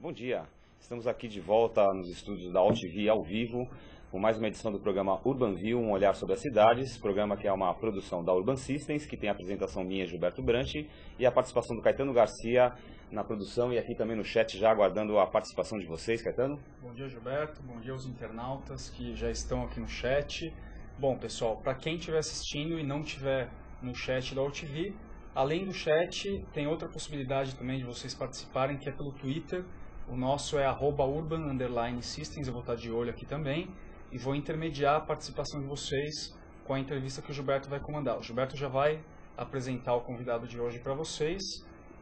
Bom dia, estamos aqui de volta nos estúdios da AltV ao vivo, com mais uma edição do programa Urban View, um olhar sobre as cidades, programa que é uma produção da Urban Systems, que tem a apresentação minha, Gilberto Branchi, e a participação do Caetano Garcia na produção e aqui também no chat, já aguardando a participação de vocês. Caetano? Bom dia, Gilberto, bom dia aos internautas que já estão aqui no chat. Bom, pessoal, para quem estiver assistindo e não estiver no chat da AltV, além do chat, tem outra possibilidade também de vocês participarem, que é pelo Twitter. O nosso é @urban_systems, eu vou estar de olho aqui também e vou intermediar a participação de vocês com a entrevista que o Gilberto vai comandar. O Gilberto já vai apresentar o convidado de hoje para vocês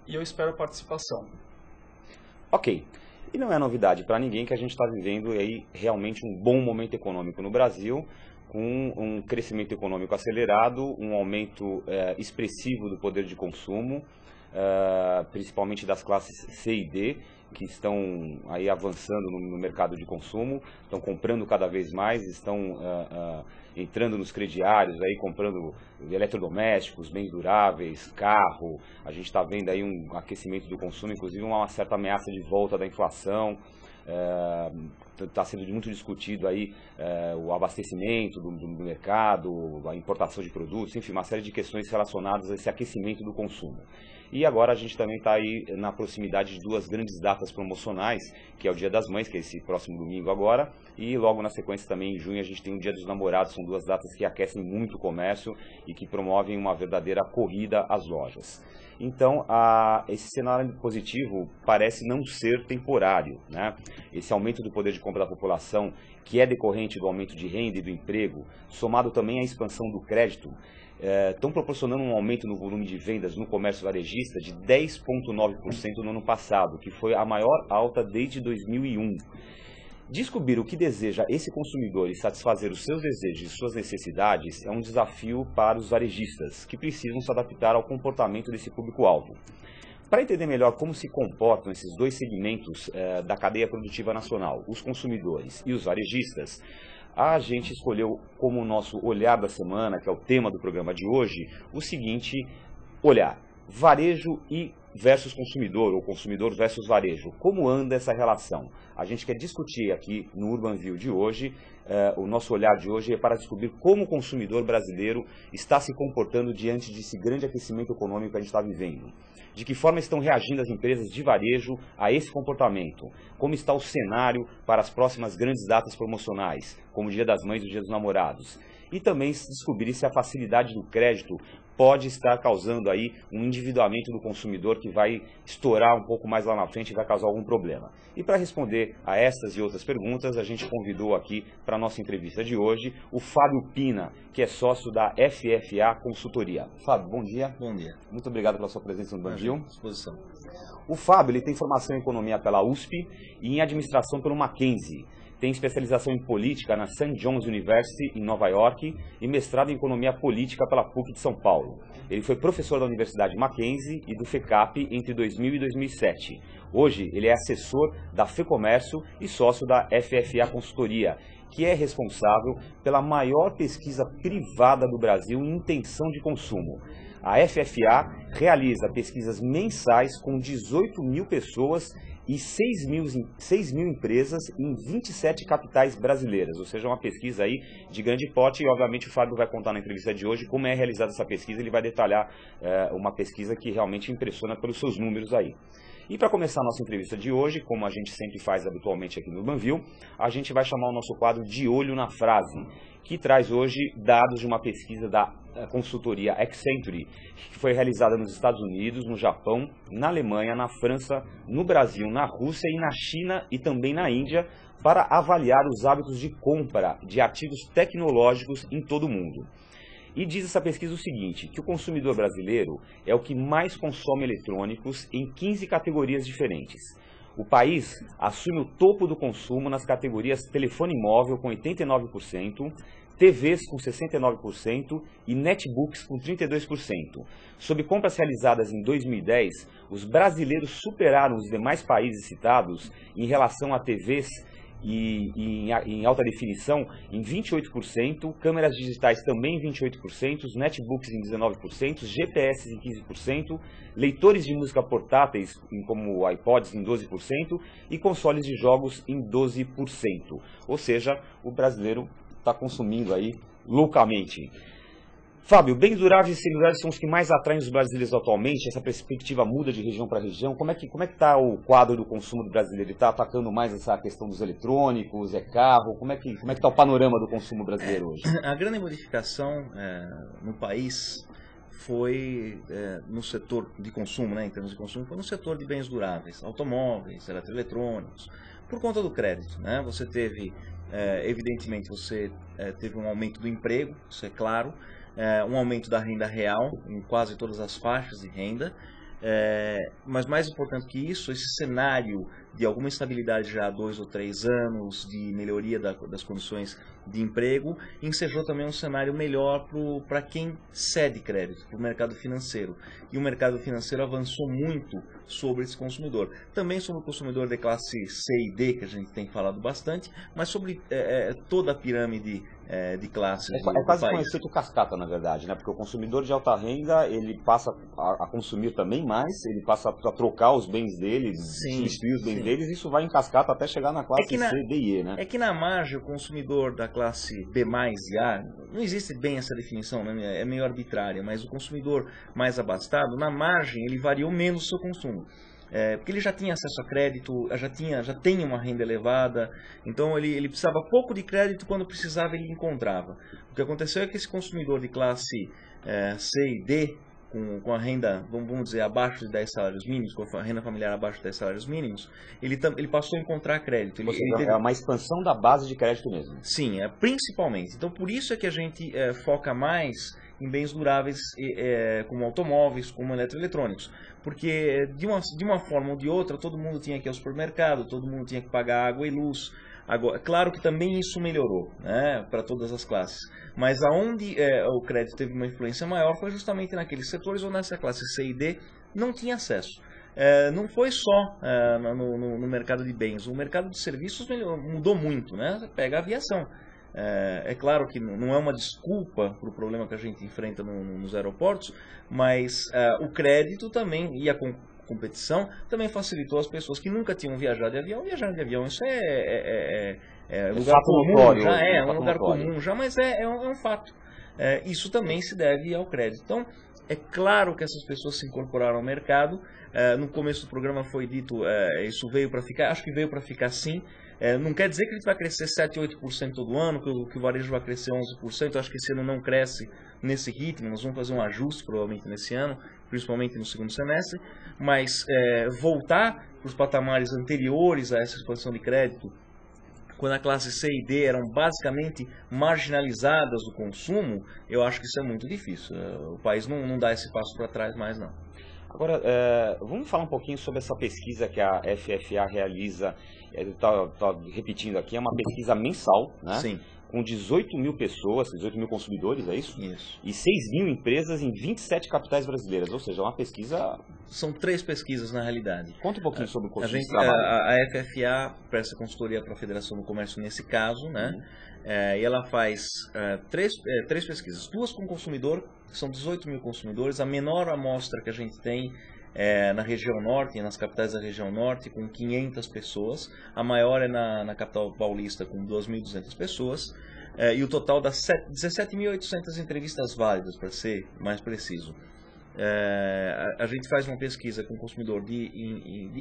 e eu espero a participação. Ok, e não é novidade para ninguém que a gente está vivendo aí realmente um bom momento econômico no Brasil, com um crescimento econômico acelerado, um aumento expressivo do poder de consumo, principalmente das classes C e D, que estão aí avançando no mercado de consumo, estão comprando cada vez mais, estão entrando nos crediários, aí comprando eletrodomésticos, bens duráveis, carro. A gente está vendo aí um aquecimento do consumo, inclusive uma certa ameaça de volta da inflação. Está sendo muito discutido aí o abastecimento do mercado, a importação de produtos, enfim, uma série de questões relacionadas a esse aquecimento do consumo. E agora a gente também está aí na proximidade de duas grandes datas promocionais, que é o Dia das Mães, que é esse próximo domingo agora, e logo na sequência também em junho a gente tem o Dia dos Namorados, são duas datas que aquecem muito o comércio e que promovem uma verdadeira corrida às lojas. Então, esse cenário positivo parece não ser temporário, né? Esse aumento do poder de compra da população, que é decorrente do aumento de renda e do emprego, somado também à expansão do crédito, estão proporcionando um aumento no volume de vendas no comércio varejista de 10,9% no ano passado, que foi a maior alta desde 2001. Descobrir o que deseja esse consumidor e satisfazer os seus desejos e suas necessidades é um desafio para os varejistas, que precisam se adaptar ao comportamento desse público-alvo. Para entender melhor como se comportam esses dois segmentos da cadeia produtiva nacional, os consumidores e os varejistas, a gente escolheu como nosso olhar da semana, que é o tema do programa de hoje, o seguinte olhar: varejo versus consumidor, ou consumidor versus varejo. Como anda essa relação? A gente quer discutir aqui no Urban View de hoje, o nosso olhar de hoje é para descobrir como o consumidor brasileiro está se comportando diante desse grande aquecimento econômico que a gente está vivendo. De que forma estão reagindo as empresas de varejo a esse comportamento? Como está o cenário para as próximas grandes datas promocionais, como o Dia das Mães e o Dia dos Namorados? E também descobrir se a facilidade do crédito pode estar causando aí um endividamento do consumidor que vai estourar um pouco mais lá na frente e vai causar algum problema. E para responder a essas e outras perguntas, a gente convidou aqui para a nossa entrevista de hoje o Fábio Pina, que é sócio da FFA Consultoria. Fábio, bom dia. Bom dia. Muito obrigado pela sua presença no Banville. Disposição. O Fábio tem formação em economia pela USP e em administração pelo Mackenzie. Tem especialização em política na St. John's University, em Nova York, e mestrado em economia política pela PUC de São Paulo. Ele foi professor da Universidade Mackenzie e do FECAP entre 2000 e 2007. Hoje, ele é assessor da FEComércio e sócio da FFA Consultoria, que é responsável pela maior pesquisa privada do Brasil em intenção de consumo. A FFA realiza pesquisas mensais com 18 mil pessoas e 6 mil empresas em 27 capitais brasileiras, ou seja, uma pesquisa aí de grande porte, e obviamente o Fábio vai contar na entrevista de hoje como é realizada essa pesquisa. Ele vai detalhar uma pesquisa que realmente impressiona pelos seus números aí. E para começar a nossa entrevista de hoje, como a gente sempre faz habitualmente aqui no Banville, a gente vai chamar o nosso quadro De Olho na Frase, que traz hoje dados de uma pesquisa da consultoria Accenture, que foi realizada nos Estados Unidos, no Japão, na Alemanha, na França, no Brasil, na Rússia e na China e também na Índia, para avaliar os hábitos de compra de artigos tecnológicos em todo o mundo. E diz essa pesquisa o seguinte, que o consumidor brasileiro é o que mais consome eletrônicos em 15 categorias diferentes. O país assume o topo do consumo nas categorias telefone móvel com 89%, TVs com 69% e netbooks com 32%. Sob compras realizadas em 2010, os brasileiros superaram os demais países citados em relação a TVs em alta definição em 28%, câmeras digitais também em 28%, os netbooks em 19%, GPS em 15%, leitores de música portáteis como iPods em 12% e consoles de jogos em 12%. Ou seja, o brasileiro está consumindo aí loucamente. Fábio, bens duráveis e celulares são os que mais atraem os brasileiros atualmente? Essa perspectiva muda de região para região? Como é que está o quadro do consumo do brasileiro? Ele está atacando mais essa questão dos eletrônicos, carro? Como é que está o panorama do consumo brasileiro hoje? A grande modificação no país foi no setor de consumo, né, em termos de consumo, foi no setor de bens duráveis, automóveis, eletroeletrônicos, por conta do crédito, né? Você teve, evidentemente, teve um aumento do emprego, isso é claro, um aumento da renda real em quase todas as faixas de renda, mas mais importante que isso, esse cenário de alguma estabilidade já há 2 ou 3 anos, de melhoria das condições de emprego, ensejou também um cenário melhor para quem cede crédito, para o mercado financeiro. E o mercado financeiro avançou muito sobre esse consumidor. Também sobre o consumidor de classe C e D, que a gente tem falado bastante, mas sobre toda a pirâmide de classes do país. É quase um efeito cascata, na verdade, né? Porque o consumidor de alta renda, ele passa a consumir também mais, ele passa a trocar os bens dele, substituir os bens deles, isso vai em cascata até chegar na classe C, D e E, né? É que na margem, o consumidor da classe B+, e A, não existe bem essa definição, né? É meio arbitrária, mas o consumidor mais abastado, na margem, ele variou menos o seu consumo. Porque ele já tinha acesso a crédito, já tem uma renda elevada, então ele precisava pouco de crédito, quando precisava ele encontrava. O que aconteceu é que esse consumidor de classe C e D, com a renda, vamos dizer, abaixo de 10 salários mínimos, com a renda familiar abaixo de 10 salários mínimos, ele passou a encontrar crédito. É uma expansão da base de crédito mesmo. Sim, principalmente. Então, por isso é que a gente foca mais em bens duráveis como automóveis, como eletroeletrônicos. Porque, de uma forma ou de outra, todo mundo tinha que ir ao supermercado, todo mundo tinha que pagar água e luz. Agora, claro que também isso melhorou, né, para todas as classes. Mas aonde o crédito teve uma influência maior foi justamente naqueles setores onde essa classe C e D não tinha acesso. Não foi só no mercado de bens, o mercado de serviços mudou muito, né? Você pega a aviação. É claro que não é uma desculpa para o problema que a gente enfrenta nos aeroportos, mas o crédito também e a competição também facilitou as pessoas que nunca tinham viajado de avião. Viajar de avião, isso é lugar comum, já é um lugar comum, já, mas é um fato. Isso também se deve ao crédito. Então, é claro que essas pessoas se incorporaram ao mercado. No começo do programa foi dito, isso veio para ficar, acho que veio para ficar sim. Não quer dizer que ele vai crescer 7, 8% todo ano, que o varejo vai crescer 11%. Acho que esse ano não cresce nesse ritmo. Nós vamos fazer um ajuste provavelmente nesse ano, principalmente no segundo semestre. Mas voltar para os patamares anteriores a essa expansão de crédito, quando a classe C e D eram basicamente marginalizadas do consumo, eu acho que isso é muito difícil. O país não dá esse passo para trás mais, não. Agora, vamos falar um pouquinho sobre essa pesquisa que a FFA realiza. Estou repetindo aqui, é uma pesquisa mensal, né? Sim. Com 18 mil pessoas, 18 mil consumidores, é isso? Isso. E 6 mil empresas em 27 capitais brasileiras, ou seja, é uma pesquisa... São 3 pesquisas na realidade. Conta um pouquinho sobre o consumo de trabalho. A FFA presta consultoria para a Federação do Comércio nesse caso, né? E ela faz 3 pesquisas, 2 com consumidor, são 18 mil consumidores, a menor amostra que a gente tem na região norte, nas capitais da região norte, com 500 pessoas. A maior é na capital paulista, com 2.200 pessoas. E o total dá 17.800 entrevistas válidas, para ser mais preciso. A gente faz uma pesquisa com o consumidor de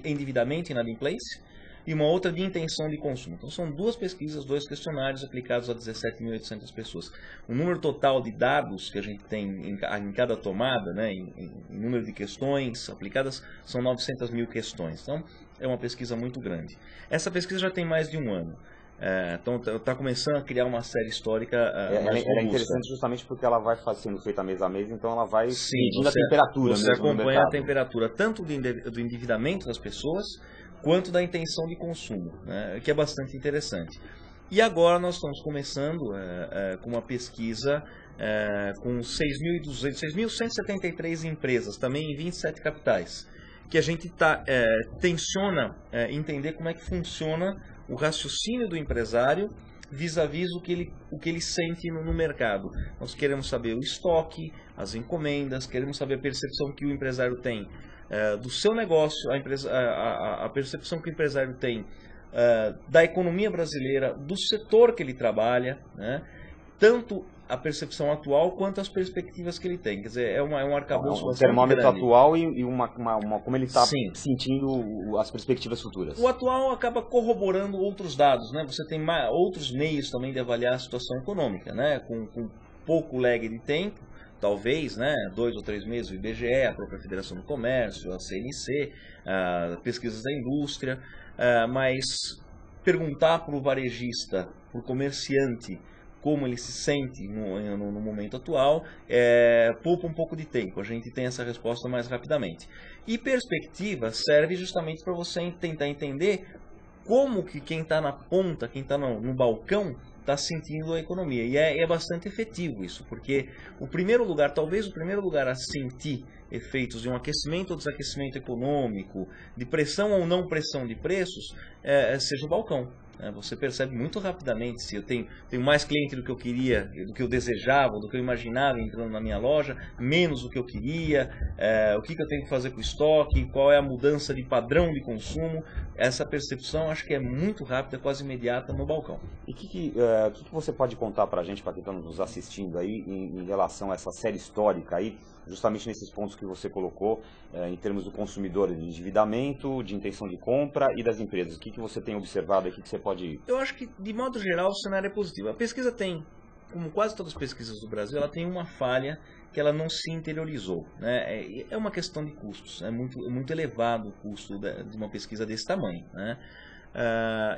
endividamento e inadimplência e uma outra de intenção de consumo. Então são 2 pesquisas, 2 questionários aplicados a 17.800 pessoas. O número total de dados que a gente tem em cada tomada, né, em número de questões aplicadas, são 900 mil questões. Então é uma pesquisa muito grande. Essa pesquisa já tem mais de um ano. Então está começando a criar uma série histórica ela é interessante justamente porque ela vai sendo feita mês a mês, então ela vai medindo a temperatura. Você acompanha a temperatura tanto do endividamento das pessoas quanto da intenção de consumo, né, que é bastante interessante. E agora nós estamos começando com uma pesquisa com 6.173 empresas, também em 27 capitais, que a gente tenciona entender como é que funciona o raciocínio do empresário vis-à-vis o que ele sente no mercado. Nós queremos saber o estoque, as encomendas, queremos saber a percepção que o empresário tem do seu negócio, a percepção que o empresário tem da economia brasileira, do setor que ele trabalha, né? Tanto a percepção atual quanto as perspectivas que ele tem. Quer dizer, é um arcabouço bastante termômetro grande. Atual e como ele está sentindo as perspectivas futuras. O atual acaba corroborando outros dados, né? Você tem outros meios também de avaliar a situação econômica, né? Com pouco lag de tempo, talvez, né? 2 ou 3 meses, o IBGE, a própria Federação do Comércio, a CNC, pesquisas da indústria, mas perguntar para o varejista, para o comerciante, como ele se sente no momento atual, poupa um pouco de tempo. A gente tem essa resposta mais rapidamente. E perspectiva serve justamente para você tentar entender como que quem está na ponta, quem está no balcão, está sentindo a economia. E é bastante efetivo isso, porque talvez o primeiro lugar a sentir efeitos de um aquecimento ou desaquecimento econômico, de pressão ou não pressão de preços, seja o balcão. Você percebe muito rapidamente se eu tenho mais cliente do que eu queria, do que eu desejava, do que eu imaginava entrando na minha loja, menos do que eu queria, o que eu tenho que fazer com o estoque, qual é a mudança de padrão de consumo. Essa percepção acho que é muito rápida, quase imediata no balcão. E o que você pode contar para a gente, para quem está nos assistindo aí, em relação a essa série histórica aí, justamente nesses pontos que você colocou, em termos do consumidor, de endividamento, de intenção de compra e das empresas? O que você tem observado aqui que você pode... Eu acho que, de modo geral, o cenário é positivo. A pesquisa tem, como quase todas as pesquisas do Brasil, ela tem uma falha que ela não se interiorizou, né? É uma questão de custos, é muito elevado o custo de uma pesquisa desse tamanho, né?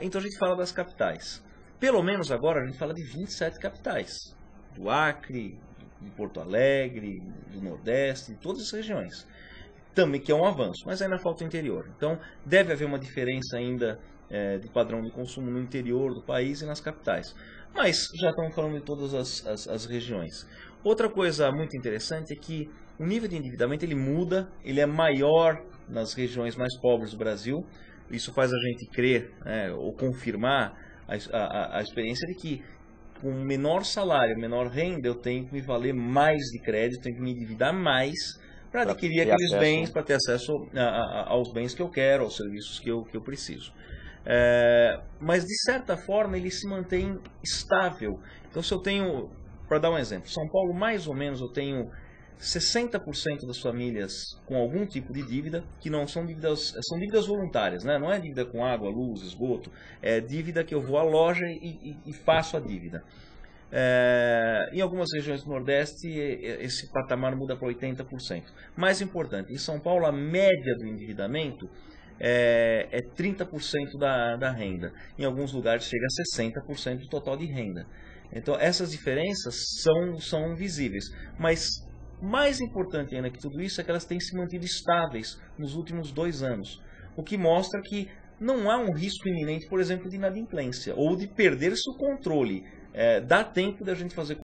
Então a gente fala das capitais. Pelo menos agora a gente fala de 27 capitais, do Acre, de Porto Alegre, do Nordeste, de todas as regiões. Também que é um avanço, mas ainda falta o interior. Então deve haver uma diferença ainda de padrão de consumo no interior do país e nas capitais. Mas já estamos falando de todas as regiões. Outra coisa muito interessante é que o nível de endividamento ele muda, ele é maior nas regiões mais pobres do Brasil. Isso faz a gente crer, ou confirmar a experiência de que com menor salário, menor renda, eu tenho que me valer mais de crédito, tenho que me endividar mais para adquirir aqueles bens, para ter acesso aos bens que eu quero, aos serviços que eu preciso. Mas de certa forma ele se mantém estável. Então se eu tenho, para dar um exemplo, São Paulo mais ou menos eu tenho 60% das famílias com algum tipo de dívida, que não são dívidas, são dívidas voluntárias, né? Não é dívida com água, luz, esgoto, é dívida que eu vou à loja e faço a dívida. Em algumas regiões do Nordeste esse patamar muda para 80%. Mais importante, em São Paulo a média do endividamento é 30% da renda. Em alguns lugares chega a 60% do total de renda. Então essas diferenças são visíveis. Mas mais importante ainda que tudo isso é que elas têm se mantido estáveis nos últimos 2 anos. O que mostra que não há um risco iminente, por exemplo, de inadimplência ou de perder-se o controle. Dá tempo da gente fazer